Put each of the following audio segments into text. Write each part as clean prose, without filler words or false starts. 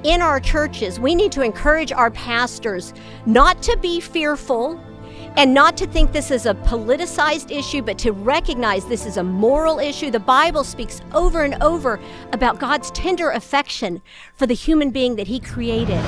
in our churches, we need to encourage our pastors not to be fearful and not to think this is a politicized issue, but to recognize this is a moral issue. The Bible speaks over and over about God's tender affection for the human being that He created.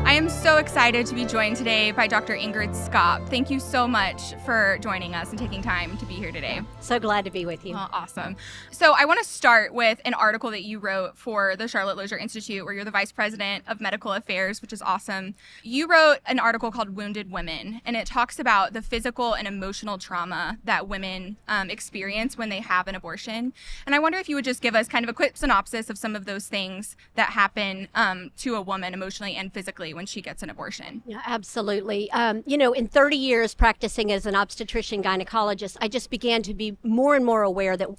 I am so excited to be joined today by Dr. Ingrid Skop. Thank you so much for joining us and taking time to be here today. So glad to be with you. Oh, awesome. So I want to start with an article that you wrote for the Charlotte Lozier Institute, where you're the Vice President of Medical Affairs, which is awesome. You wrote an article called Wounded Women, and it talks about the physical and emotional trauma that women experience when they have an abortion. And I wonder if you would just give us kind of a quick synopsis of some of those things that happen to a woman emotionally and physically when she gets an abortion. Yeah, absolutely. In 30 years practicing as an obstetrician gynecologist, I just began to be more and more aware that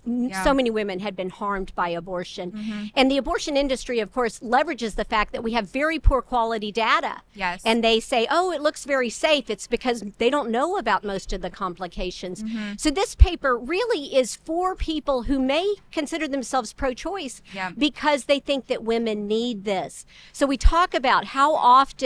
so many women had been harmed by abortion. Mm-hmm. And the abortion industry, of course, leverages the fact that we have very poor quality data. Yes. And they say, oh, it looks very safe. It's because they don't know about most of the complications. Mm-hmm. So this paper really is for people who may consider themselves pro-choice because they think that women need this. So we talk about how often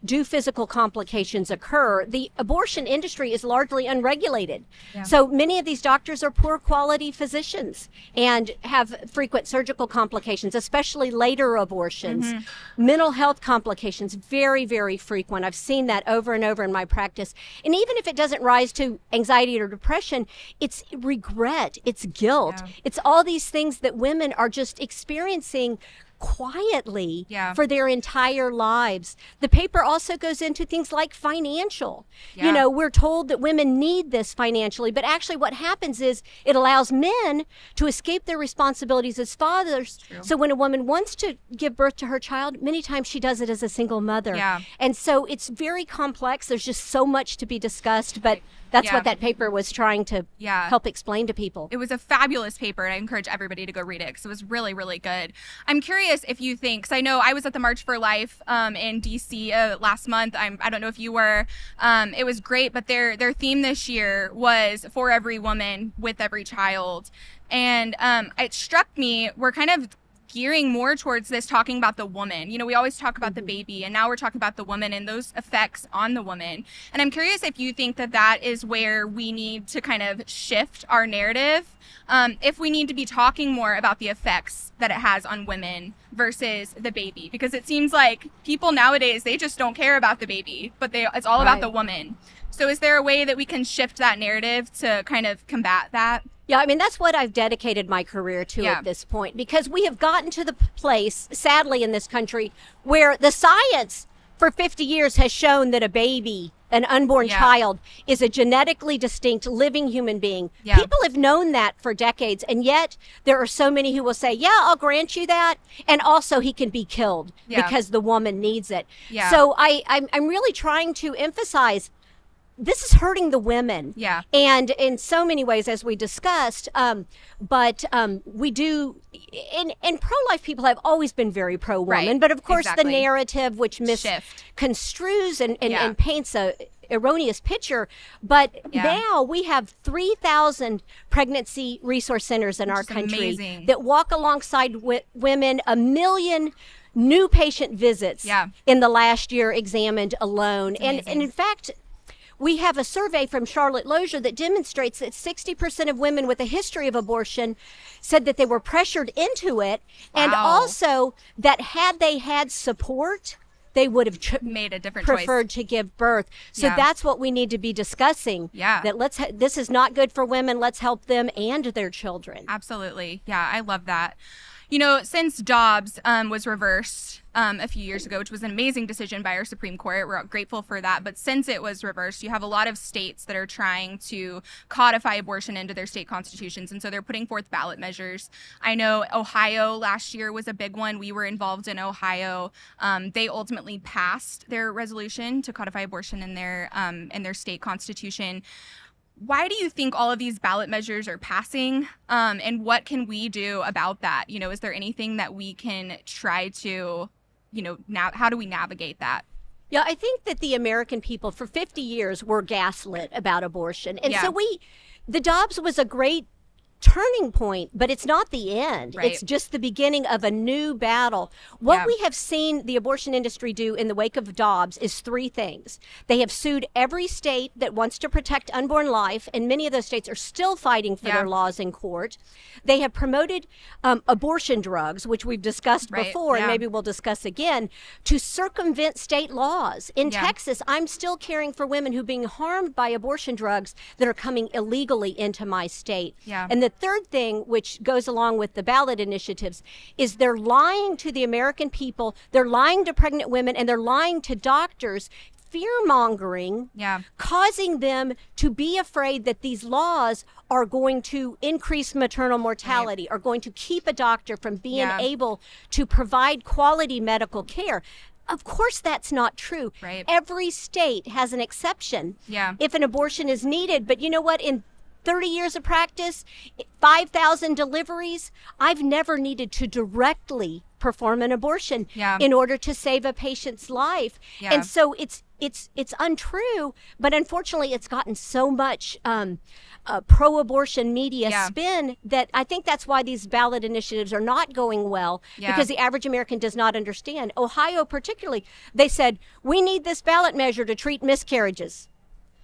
do physical complications occur. The abortion industry is largely unregulated. Yeah. So many of these doctors are poor quality physicians and have frequent surgical complications, especially later abortions. Mm-hmm. Mental health complications, very, very frequent. I've seen that over and over in my practice. And even if it doesn't rise to anxiety or depression, it's regret, it's guilt. Yeah. It's all these things that women are just experiencing quietly for their entire lives. The paper also goes into things like financial. Yeah. We're told that women need this financially, but actually what happens is it allows men to escape their responsibilities as fathers. So when a woman wants to give birth to her child, many times she does it as a single mother. Yeah. And so it's very complex. There's just so much to be discussed, but that's what that paper was trying to help explain to people. It was a fabulous paper, and I encourage everybody to go read it because it was really, really good. I'm curious if you think, because I know I was at the March for Life in D.C. Last month. I don't know if you were. It was great, but their theme this year was for every woman with every child. And it struck me, we're kind of gearing more towards this, talking about the woman. We always talk about the baby, and now we're talking about the woman and those effects on the woman. And I'm curious if you think that is where we need to kind of shift our narrative, if we need to be talking more about the effects that it has on women versus the baby, because it seems like people nowadays, they just don't care about the baby, but it's all about the woman. So is there a way that we can shift that narrative to kind of combat that? Yeah, that's what I've dedicated my career to at this point, because we have gotten to the place, sadly, in this country where the science for 50 years has shown that a baby, an unborn child, is a genetically distinct living human being. Yeah. People have known that for decades, and yet there are so many who will say, I'll grant you that, and also he can be killed because the woman needs it. Yeah. So I'm really trying to emphasize this is hurting the women. Yeah. And in so many ways, as we discussed, but we do, and pro-life people have always been very pro-woman, right. But of course the narrative which misconstrues and paints a erroneous picture. But now we have 3,000 pregnancy resource centers in our country that walk alongside women, 1 million new patient visits in the last year examined alone. And in fact, we have a survey from Charlotte Lozier that demonstrates that 60% of women with a history of abortion said that they were pressured into it, and also that had they had support, they would have made a different preferred choice to give birth. So that's what we need to be discussing. Yeah. That this is not good for women. Let's help them and their children. Absolutely. Yeah, I love that. Since Dobbs was reversed a few years ago, which was an amazing decision by our Supreme Court, we're grateful for that. But since it was reversed, you have a lot of states that are trying to codify abortion into their state constitutions. And so they're putting forth ballot measures. I know Ohio last year was a big one. We were involved in Ohio. They ultimately passed their resolution to codify abortion in their state constitution. Why do you think all of these ballot measures are passing? And what can we do about that? Is there anything that we can try to, how do we navigate that? Yeah, I think that the American people for 50 years were gaslit about abortion. And so the Dobbs was a great turning point, but it's not the end. Right. It's just the beginning of a new battle. What we have seen the abortion industry do in the wake of Dobbs is three things. They have sued every state that wants to protect unborn life, and many of those states are still fighting for their laws in court. They have promoted abortion drugs, which we've discussed before, and maybe we'll discuss again, to circumvent state laws. In Texas, I'm still caring for women who are being harmed by abortion drugs that are coming illegally into my state. And the third thing, which goes along with the ballot initiatives, is they're lying to the American people, they're lying to pregnant women, and they're lying to doctors, fear-mongering, causing them to be afraid that these laws are going to increase maternal mortality, are going to keep a doctor from being able to provide quality medical care. Of course, that's not true. Every state has an exception if an abortion is needed. But you know what? In 30 years of practice, 5,000 deliveries, I've never needed to directly perform an abortion in order to save a patient's life. And so it's untrue, but unfortunately it's gotten so much pro-abortion media spin that I think that's why these ballot initiatives are not going well, because the average American does not understand. Ohio particularly, they said, we need this ballot measure to treat miscarriages,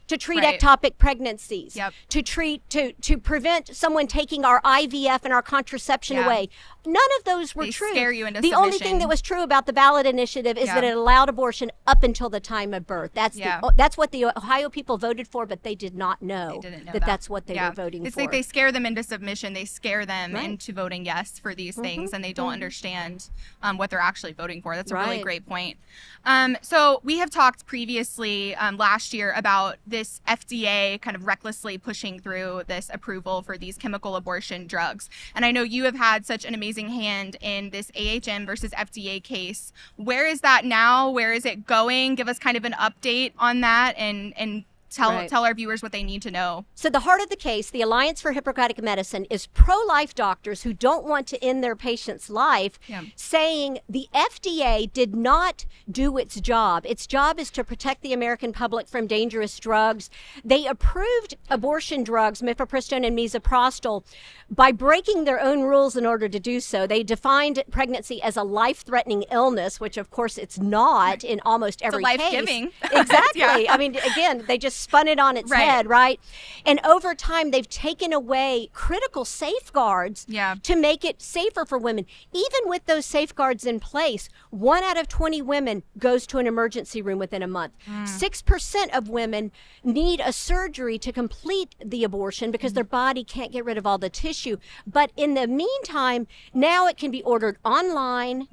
to treat ectopic pregnancies, to prevent someone taking our IVF and our contraception away. None of those were true. Scare you into the submission. only thing that was true about the ballot initiative is that it allowed abortion up until the time of birth. That's that's what the Ohio people voted for, but they did not know, that that's what they were voting it's for. Like they scare them into submission. They scare them into voting yes for these things, and they don't understand what they're actually voting for. That's a really great point. So we have talked previously last year about this FDA kind of recklessly pushing through this approval for these chemical abortion drugs. And I know you have had such an amazing hand in this AHM versus FDA case. Where is that now? Where is it going? Give us kind of an update on that and tell our viewers what they need to know. So the heart of the case, the Alliance for Hippocratic Medicine, is pro-life doctors who don't want to end their patient's life, saying the FDA did not do its job. Its job is to protect the American public from dangerous drugs. They approved abortion drugs, mifepristone and misoprostol, by breaking their own rules in order to do so. They defined pregnancy as a life-threatening illness, which of course it's not in almost every case. It's life-giving. Exactly. I mean, again, they just spun it on its head, right? And over time, they've taken away critical safeguards to make it safer for women. Even with those safeguards in place, 1 out of 20 women goes to an emergency room within a month. 6% of women need a surgery to complete the abortion because their body can't get rid of all the tissue. But in the meantime, now it can be ordered online,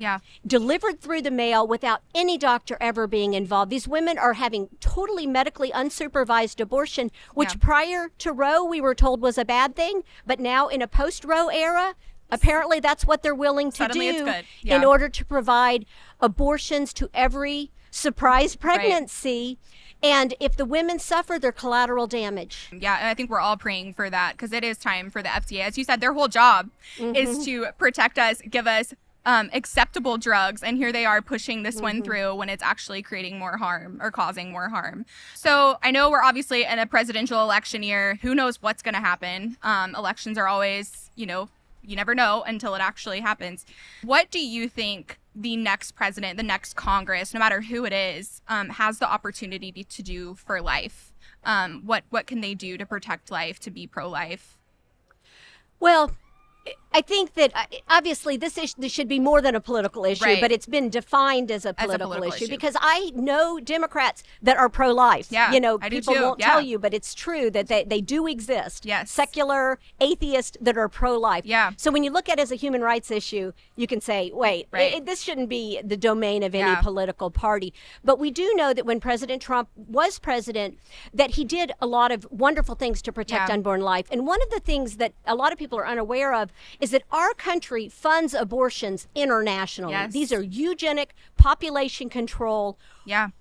delivered through the mail without any doctor ever being involved. These women are having totally medically unsupervised abortion, which prior to Roe we were told was a bad thing, but now in a post-Roe era, apparently that's what they're willing to do in order to provide abortions to every surprise pregnancy. And if the women suffer, they're collateral damage. Yeah, and I think we're all praying for that, because it is time for the FDA. As you said, their whole job is to protect us, give us acceptable drugs, and here they are pushing this one through when it's actually creating more harm or causing more harm. So I know we're obviously in a presidential election year. Who knows what's going to happen? Elections are always, you never know until it actually happens. What do you think the next president, the next Congress, no matter who it is, has the opportunity to do for life? What can they do to protect life, to be pro-life? Well, I think that obviously this should be more than a political issue, but it's been defined as a political issue because I know Democrats that are pro-life. People won't tell you, but it's true that they do exist. Secular atheists that are pro-life. So when you look at it as a human rights issue, you can say, wait, this shouldn't be the domain of any political party. But we do know that when President Trump was president, that he did a lot of wonderful things to protect unborn life. And one of the things that a lot of people are unaware of is that our country funds abortions internationally. These are eugenic, population control,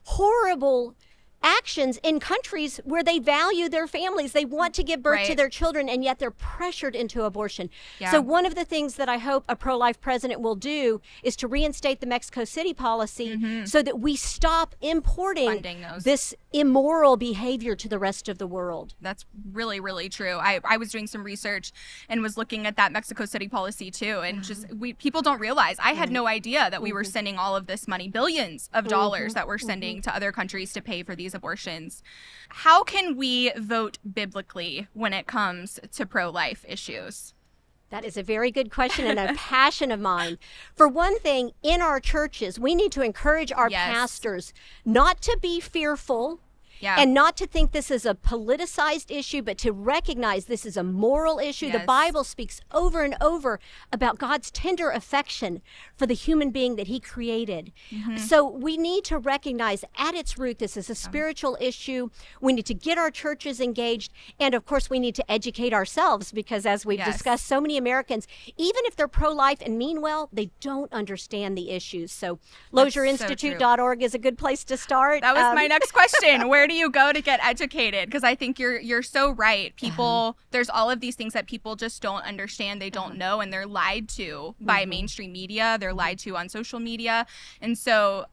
horrible actions in countries where they value their families. They want to give birth to their children, and yet they're pressured into abortion. Yeah. So one of the things that I hope a pro-life president will do is to reinstate the Mexico City policy so that we stop importing this immoral behavior to the rest of the world. That's really, really true. I was doing some research and was looking at that Mexico City policy too, and people don't realize. I had no idea that we were sending all of this money, billions of dollars that we're sending to other countries to pay for these abortions. How can we vote biblically when it comes to pro-life issues? That is a very good question and a passion of mine. For one thing, in our churches, we need to encourage our pastors not to be fearful and not to think this is a politicized issue, but to recognize this is a moral issue. The Bible speaks over and over about God's tender affection for the human being that he created. So we need to recognize at its root this is a spiritual issue. We need to get our churches engaged. And of course, we need to educate ourselves because as we've discussed, so many Americans, even if they're pro-life and mean well, they don't understand the issues. So LozierInstitute.org is a good place to start. That was my next question. Where do you go to get educated? Because I think you're so right. People, there's all of these things that people just don't understand. They don't know, and they're lied to by mainstream media. They're lied to on social media. And so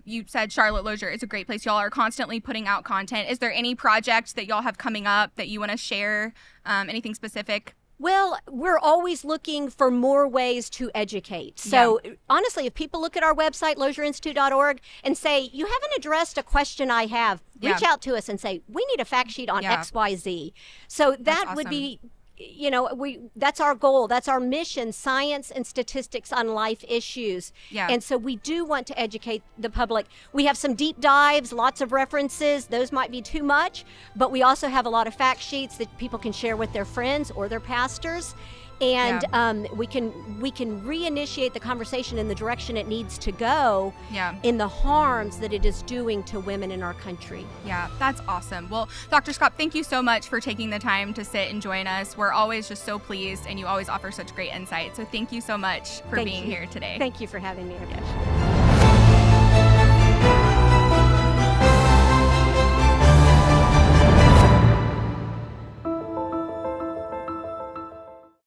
you said Charlotte Lozier is a great place. Y'all are constantly putting out content. Is there any project that y'all have coming up that you want to share? Anything specific? Well, we're always looking for more ways to educate. So honestly, if people look at our website, LozierInstitute.org, and say, you haven't addressed a question I have, reach out to us and say, we need a fact sheet on XYZ. So that would be, that's our goal. That's our mission, science and statistics on life issues. And so we do want to educate the public. We have some deep dives, lots of references. Those might be too much, but we also have a lot of fact sheets that people can share with their friends or their pastors. And we can reinitiate the conversation in the direction it needs to go in the harms that it is doing to women in our country. Yeah, that's awesome. Well, Dr. Skop, thank you so much for taking the time to sit and join us. We're always just so pleased, and you always offer such great insight. So thank you so much for being here today. Thank you for having me, Rebekah.